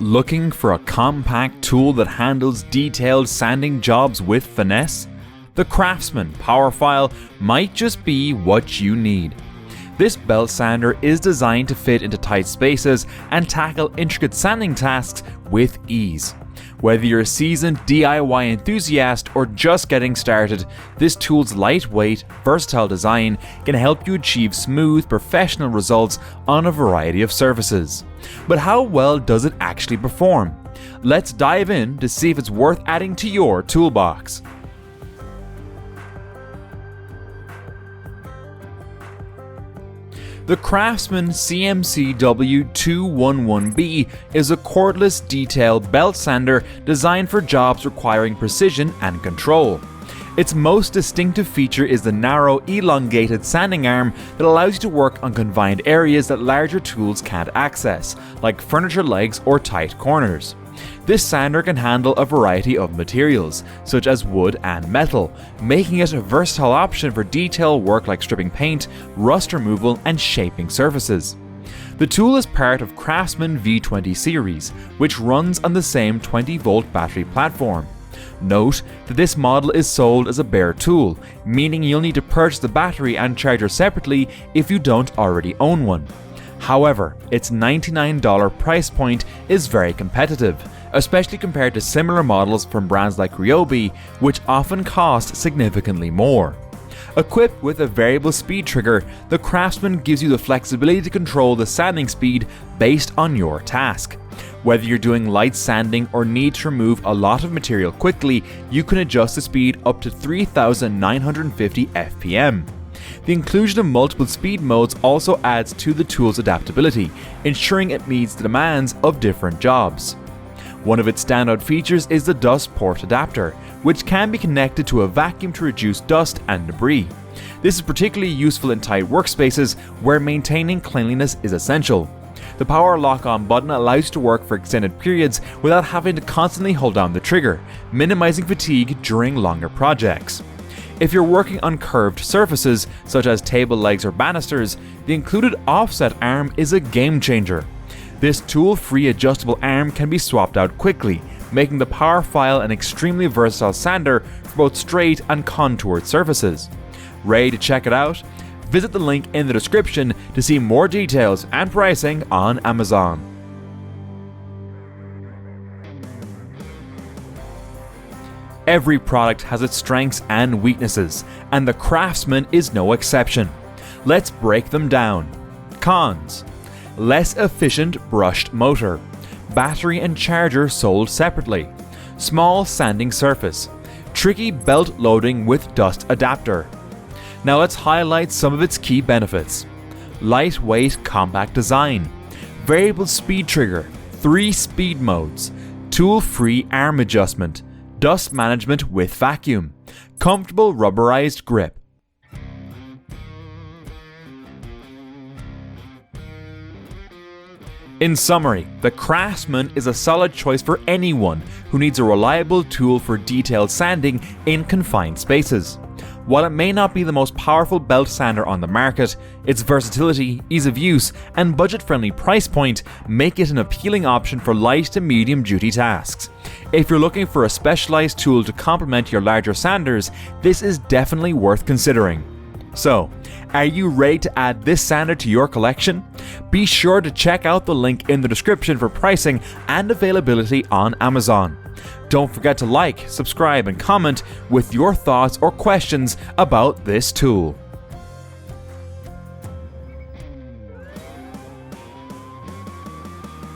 Looking for a compact tool that handles detailed sanding jobs with finesse? The CRAFTSMAN Power File might just be what you need. This belt sander is designed to fit into tight spaces and tackle intricate sanding tasks with ease. Whether you're a seasoned DIY enthusiast or just getting started, this tool's lightweight, versatile design can help you achieve smooth, professional results on a variety of surfaces. But how well does it actually perform? Let's dive in to see if it's worth adding to your toolbox. The CRAFTSMAN CMCW211B is a cordless detail belt sander designed for jobs requiring precision and control. Its most distinctive feature is the narrow, elongated sanding arm that allows you to work on confined areas that larger tools can't access, like furniture legs or tight corners. This sander can handle a variety of materials, such as wood and metal, making it a versatile option for detail work like stripping paint, rust removal, and shaping surfaces. The tool is part of CRAFTSMAN V20 series, which runs on the same 20-volt battery platform. Note that this model is sold as a bare tool, meaning you'll need to purchase the battery and charger separately if you don't already own one. However, its $99 price point is very competitive, especially compared to similar models from brands like Ryobi, which often cost significantly more. Equipped with a variable speed trigger, the CRAFTSMAN gives you the flexibility to control the sanding speed based on your task. Whether you're doing light sanding or need to remove a lot of material quickly, you can adjust the speed up to 3,950 FPM. The inclusion of multiple speed modes also adds to the tool's adaptability, ensuring it meets the demands of different jobs. One of its standout features is the dust port adapter, which can be connected to a vacuum to reduce dust and debris. This is particularly useful in tight workspaces where maintaining cleanliness is essential. The power lock-on button allows you to work for extended periods without having to constantly hold down the trigger, minimizing fatigue during longer projects. If you're working on curved surfaces, such as table legs or banisters, the included offset arm is a game changer. This tool-free adjustable arm can be swapped out quickly, making the Power File an extremely versatile sander for both straight and contoured surfaces. Ready to check it out? Visit the link in the description to see more details and pricing on Amazon. Every product has its strengths and weaknesses, and the CRAFTSMAN is no exception. Let's break them down. Cons: less efficient brushed motor, battery and charger sold separately, small sanding surface, tricky belt loading with dust adapter. Now let's highlight some of its key benefits. Lightweight compact design, variable speed trigger, 3 speed modes, tool-free arm adjustment, dust management with vacuum, comfortable rubberized grip. In summary, the CRAFTSMAN is a solid choice for anyone who needs a reliable tool for detailed sanding in confined spaces. While it may not be the most powerful belt sander on the market, its versatility, ease of use, and budget-friendly price point make it an appealing option for light to medium-duty tasks. If you're looking for a specialized tool to complement your larger sanders, this is definitely worth considering. So, are you ready to add this sander to your collection? Be sure to check out the link in the description for pricing and availability on Amazon. Don't forget to like, subscribe, and comment with your thoughts or questions about this tool.